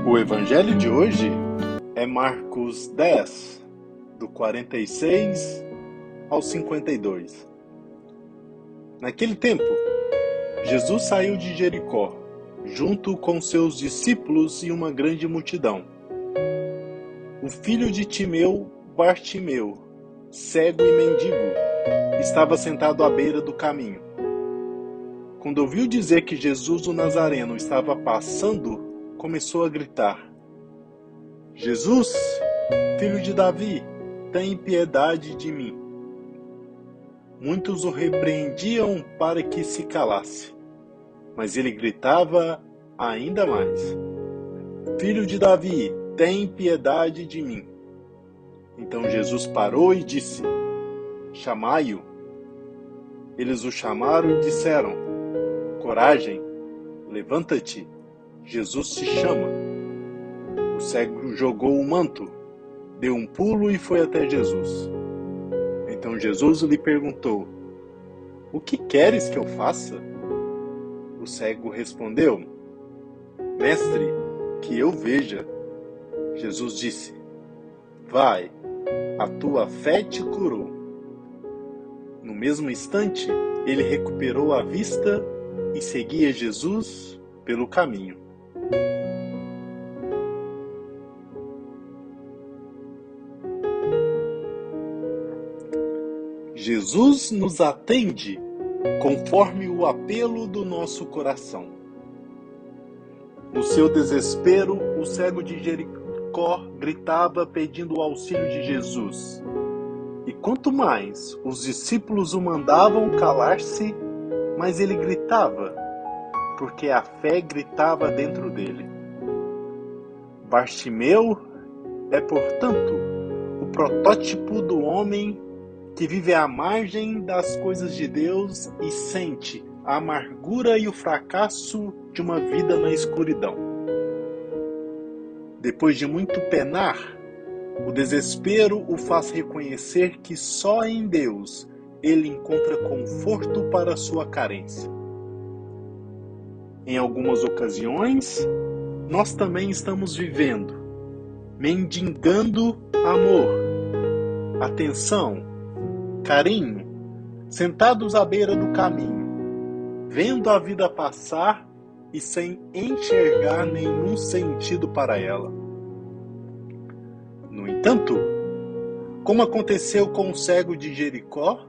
O evangelho de hoje é Marcos 10, do 46 ao 52. Naquele tempo, Jesus saiu de Jericó, junto com seus discípulos e uma grande multidão. O filho de Timeu, Bartimeu, cego e mendigo, estava sentado à beira do caminho. Quando ouviu dizer que Jesus o Nazareno estava passando, começou a gritar: Jesus, filho de Davi, tem piedade de mim. Muitos o repreendiam para que se calasse, mas ele gritava ainda mais: Filho de Davi, tem piedade de mim. Então Jesus parou e disse: Chamai-o. Eles o chamaram e disseram: Coragem, levanta-te, Jesus te chama. O cego jogou o manto, deu um pulo e foi até Jesus. Então Jesus lhe perguntou: O que queres que eu faça? O cego respondeu: Mestre, que eu veja. Jesus disse: Vai, a tua fé te curou. No mesmo instante, ele recuperou a vista e seguia Jesus pelo caminho. Jesus nos atende conforme o apelo do nosso coração. No seu desespero, o cego de Jericó gritava pedindo o auxílio de Jesus. E quanto mais os discípulos o mandavam calar-se, mais ele gritava, porque a fé gritava dentro dele. Bartimeu é, portanto, o protótipo do homem que vive à margem das coisas de Deus e sente a amargura e o fracasso de uma vida na escuridão. Depois de muito penar, o desespero o faz reconhecer que só em Deus ele encontra conforto para sua carência. Em algumas ocasiões, nós também estamos vivendo, mendigando amor, atenção, carinho, sentados à beira do caminho, vendo a vida passar e sem enxergar nenhum sentido para ela. No entanto, como aconteceu com o cego de Jericó,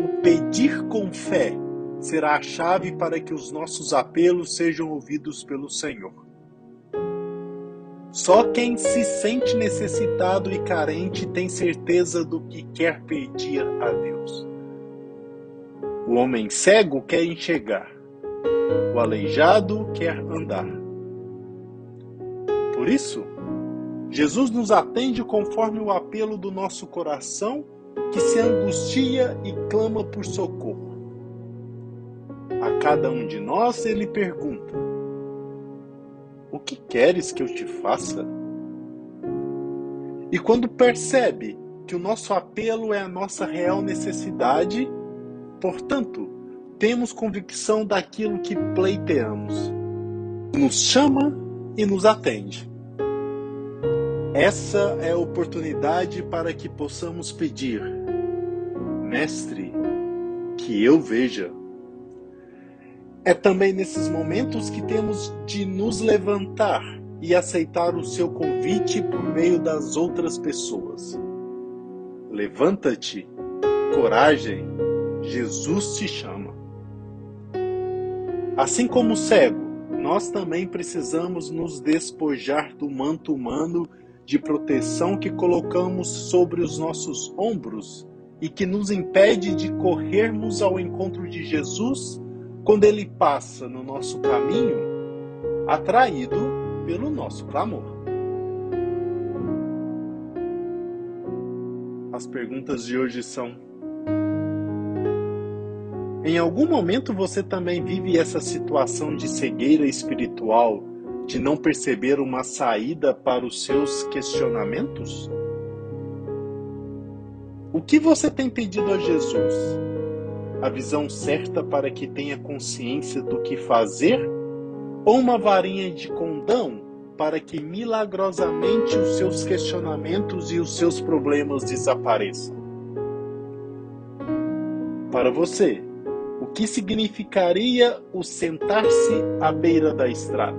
o pedir com fé será a chave para que os nossos apelos sejam ouvidos pelo Senhor. Só quem se sente necessitado e carente tem certeza do que quer pedir a Deus. O homem cego quer enxergar, o aleijado quer andar. Por isso, Jesus nos atende conforme o apelo do nosso coração, que se angustia e clama por socorro. A cada um de nós ele pergunta: O que queres que eu te faça? E quando percebe que o nosso apelo é a nossa real necessidade, portanto, temos convicção daquilo que pleiteamos, nos chama e nos atende. Essa é a oportunidade para que possamos pedir: Mestre, que eu veja. É também nesses momentos que temos de nos levantar e aceitar o seu convite por meio das outras pessoas. Levanta-te, coragem, Jesus te chama. Assim como o cego, nós também precisamos nos despojar do manto humano de proteção que colocamos sobre os nossos ombros e que nos impede de corrermos ao encontro de Jesus quando ele passa no nosso caminho, atraído pelo nosso clamor. As perguntas de hoje são: em algum momento você também vive essa situação de cegueira espiritual, de não perceber uma saída para os seus questionamentos? O que você tem pedido a Jesus? A visão certa para que tenha consciência do que fazer? Ou uma varinha de condão para que milagrosamente os seus questionamentos e os seus problemas desapareçam. Para você, o que significaria o sentar-se à beira da estrada?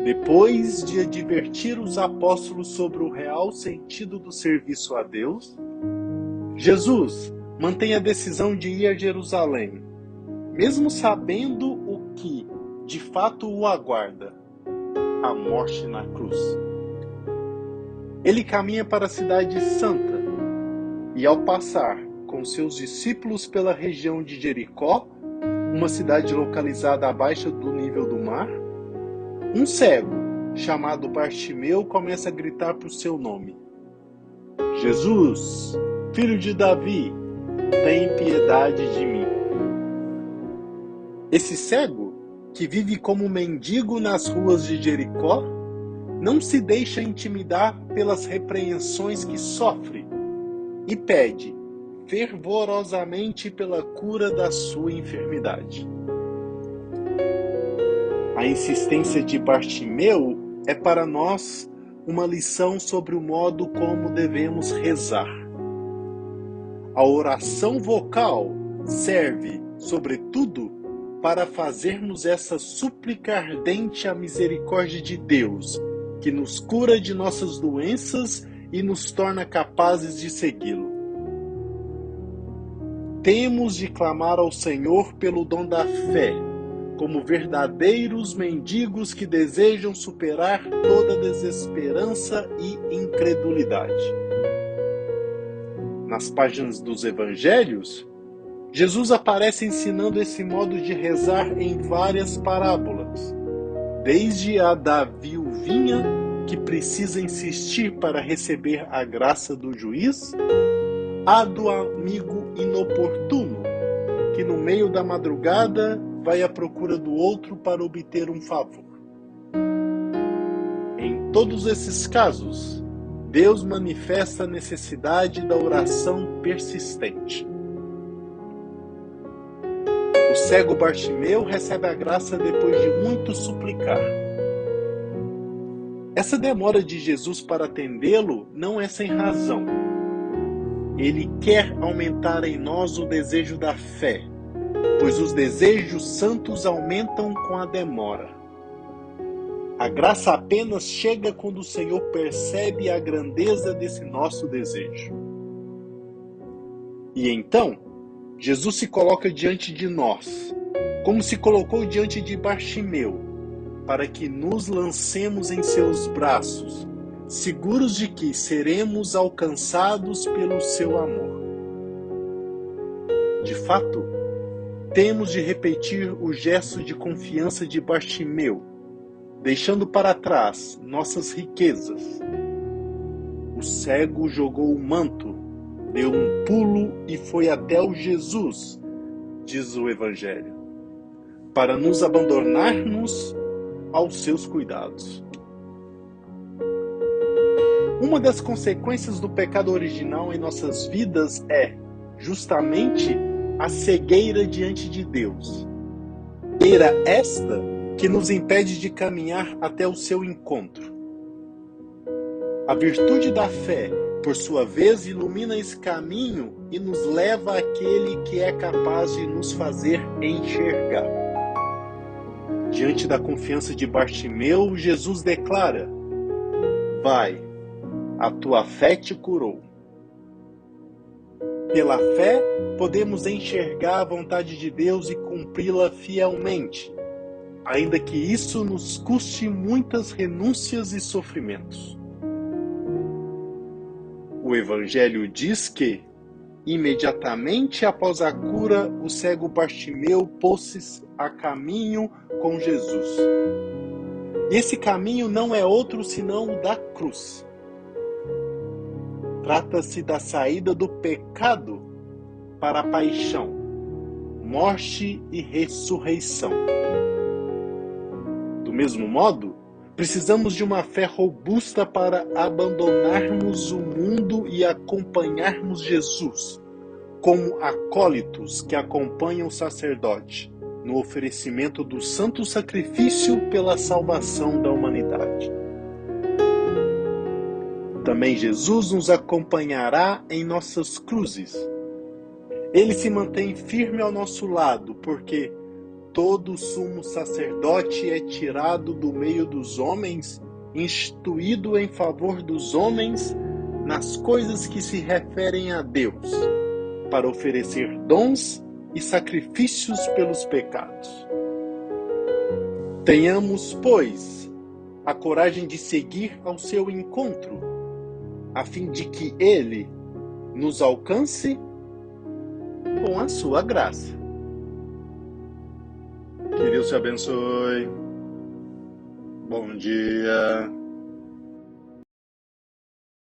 Depois de advertir os apóstolos sobre o real sentido do serviço a Deus, Jesus mantém a decisão de ir a Jerusalém, mesmo sabendo o que de fato o aguarda: a morte na cruz. Ele caminha para a cidade santa e, ao passar com seus discípulos pela região de Jericó, uma cidade localizada abaixo do nível do mar, um cego, chamado Bartimeu, começa a gritar por seu nome: Jesus, filho de Davi, tem piedade de mim. Esse cego, que vive como mendigo nas ruas de Jericó, não se deixa intimidar pelas repreensões que sofre e pede fervorosamente pela cura da sua enfermidade. A insistência de Bartimeu é para nós uma lição sobre o modo como devemos rezar. A oração vocal serve, sobretudo, para fazermos essa súplica ardente à misericórdia de Deus, que nos cura de nossas doenças e nos torna capazes de segui-lo. Temos de clamar ao Senhor pelo dom da fé, como verdadeiros mendigos que desejam superar toda desesperança e incredulidade. Nas páginas dos Evangelhos, Jesus aparece ensinando esse modo de rezar em várias parábolas, desde a da viuvinha que precisa insistir para receber a graça do juiz, a do amigo inoportuno, que no meio da madrugada vai à procura do outro para obter um favor. Em todos esses casos, Deus manifesta a necessidade da oração persistente. O cego Bartimeu recebe a graça depois de muito suplicar. Essa demora de Jesus para atendê-lo não é sem razão. Ele quer aumentar em nós o desejo da fé, pois os desejos santos aumentam com a demora. A graça apenas chega quando o Senhor percebe a grandeza desse nosso desejo. E então, Jesus se coloca diante de nós, como se colocou diante de Bartimeu, para que nos lancemos em seus braços, seguros de que seremos alcançados pelo seu amor. De fato, temos de repetir o gesto de confiança de Bartimeu, deixando para trás nossas riquezas. O cego jogou o manto, deu um pulo e foi até o Jesus, diz o Evangelho, para nos abandonarmos aos seus cuidados. Uma das consequências do pecado original em nossas vidas é, justamente, a cegueira diante de Deus. Cegueira esta que nos impede de caminhar até o seu encontro. A virtude da fé, por sua vez, ilumina esse caminho e nos leva àquele que é capaz de nos fazer enxergar. Diante da confiança de Bartimeu, Jesus declara: vai, a tua fé te curou. Pela fé, podemos enxergar a vontade de Deus e cumpri-la fielmente, ainda que isso nos custe muitas renúncias e sofrimentos. O Evangelho diz que, imediatamente após a cura, o cego Bartimeu pôs-se a caminho com Jesus. E esse caminho não é outro senão o da cruz. Trata-se da saída do pecado para a paixão, morte e ressurreição. Do mesmo modo, precisamos de uma fé robusta para abandonarmos o mundo e acompanharmos Jesus, como acólitos que acompanham o sacerdote no oferecimento do santo sacrifício pela salvação da humanidade. Também Jesus nos acompanhará em nossas cruzes. Ele se mantém firme ao nosso lado, porque todo sumo sacerdote é tirado do meio dos homens, instituído em favor dos homens nas coisas que se referem a Deus, para oferecer dons e sacrifícios pelos pecados. Tenhamos, pois, a coragem de seguir ao seu encontro, a fim de que ele nos alcance com a sua graça. Que Deus te abençoe. Bom dia.